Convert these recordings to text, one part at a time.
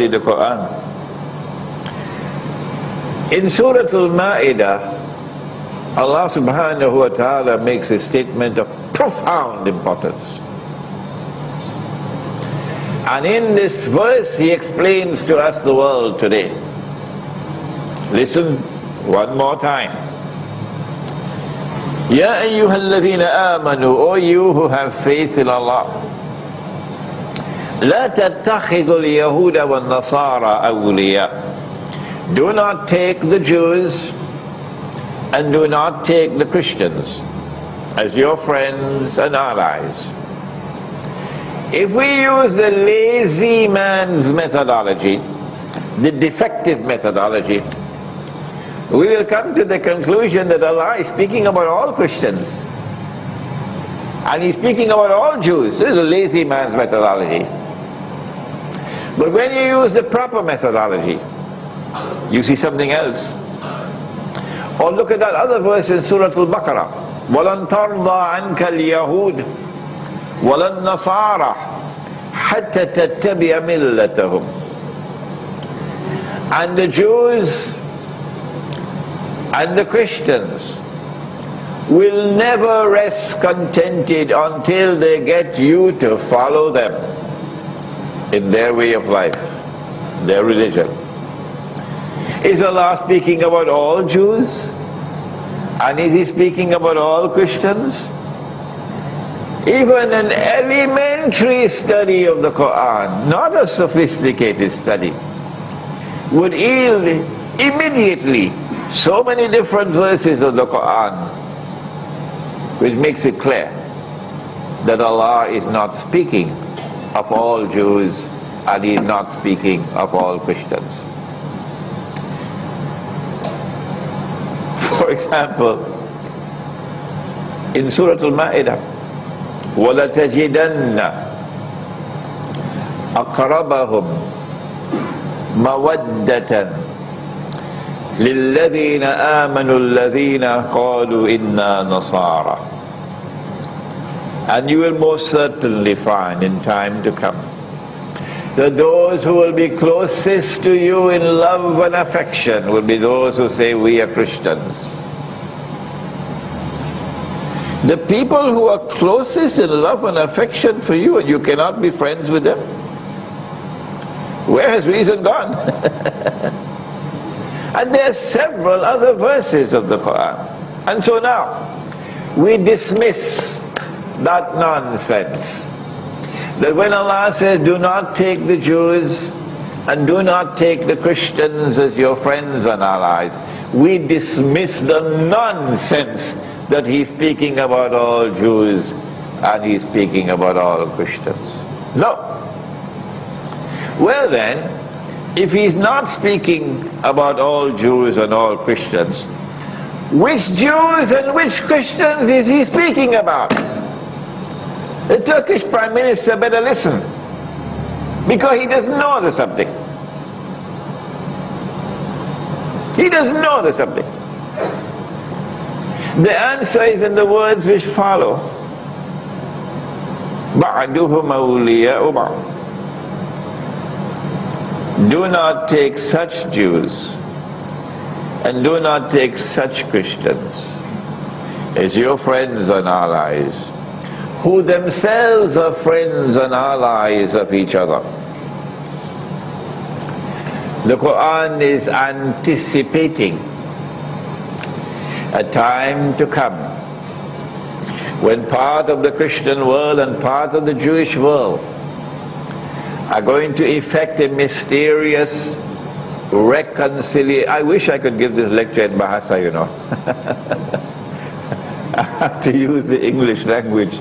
the Quran. In Surah Al-Ma'idah, Allah subhanahu wa ta'ala makes a statement of profound importance. And in this verse he explains to us the world today. Listen one more time. Ya ayyuhalladhina amanu, O you who have faith in Allah, la tattakhidhu al-yahuda wal-nasara awliya. Do not take the Jews and do not take the Christians as your friends and allies. If we use the lazy man's methodology, the defective methodology, we will come to the conclusion that Allah is speaking about all Christians and He's speaking about all Jews. This is a lazy man's methodology. But when you use the proper methodology, you see something else. Or look at that other verse in Surah Al-Baqarah. وَلَن تَرْضَى عَنْكَ الْيَهُودِ وَلَن نَصَارَى حَتَّى تَتَّبِعَ مِلَّتَهُمْ. And the Jews and the Christians will never rest contented until they get you to follow them in their way of life, their religion. Is Allah speaking about all Jews? And is He speaking about all Christians? Even an elementary study of the Quran, not a sophisticated study, would yield immediately so many different verses of the Quran, which makes it clear that Allah is not speaking of all Jews and He is not speaking of all Christians. For example, in Surah Al-Ma'idah, وَلَتَجِدَنَّ أَقْرَبَهُمْ مَوَدَّةً لِلَّذِينَ آمَنُوا الَّذِينَ قَالُوا إِنَّا نَصَارَى. And you will most certainly find in time to come that those who will be closest to you in love and affection will be those who say, we are Christians. The people who are closest in love and affection for you, and you cannot be friends with them, where has reason gone? And there are several other verses of the Quran. And so now, we dismiss that nonsense that when Allah says, do not take the Jews and do not take the Christians as your friends and allies, we dismiss the nonsense that He's speaking about all Jews and He's speaking about all Christians. No. Well then, if He's not speaking about all Jews and all Christians, which Jews and which Christians is He speaking about? The Turkish Prime Minister better listen, because he doesn't know the subject. He doesn't know the subject. The answer is in the words which follow. بَعْدُهُمْ أَوْلِيَاءُ بَعْضٍ. Do not take such Jews and do not take such Christians as your friends and allies, who themselves are friends and allies of each other. The Quran is anticipating a time to come when part of the Christian world and part of the Jewish world are going to effect a mysterious reconciliation. I wish I could give this lecture in Bahasa, you know. I have to use the English language.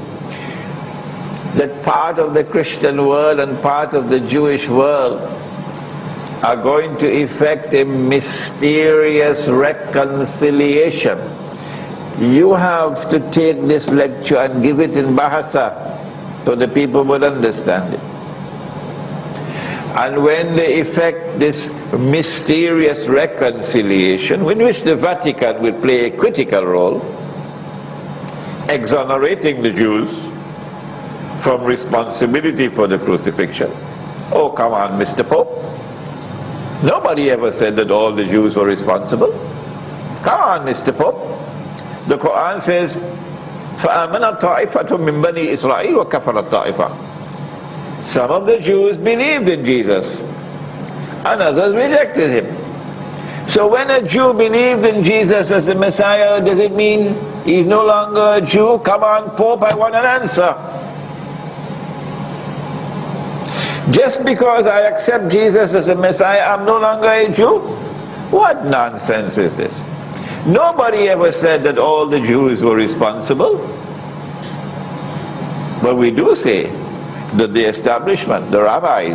That part of the Christian world and part of the Jewish world are going to effect a mysterious reconciliation. You have to take this lecture and give it in Bahasa so the people would understand it. And when they effect this mysterious reconciliation, in which the Vatican will play a critical role, exonerating the Jews from responsibility for the crucifixion. Oh, come on, Mr. Pope. Nobody ever said that all the Jews were responsible. Come on, Mr. Pope. The Quran says, فَآمَنَ طَائِفَةٌ مِّن بَنِي إِسْرَائِيلَ وَكَفَرَ الطَّائِفَةِ. Some of the Jews believed in Jesus, and others rejected him. So when a Jew believed in Jesus as the Messiah, does it mean he's no longer a Jew? Come on, Pope, I want an answer. Just because I accept Jesus as a Messiah, I'm no longer a Jew? What nonsense is this? Nobody ever said that all the Jews were responsible. But we do say that the establishment, the rabbis,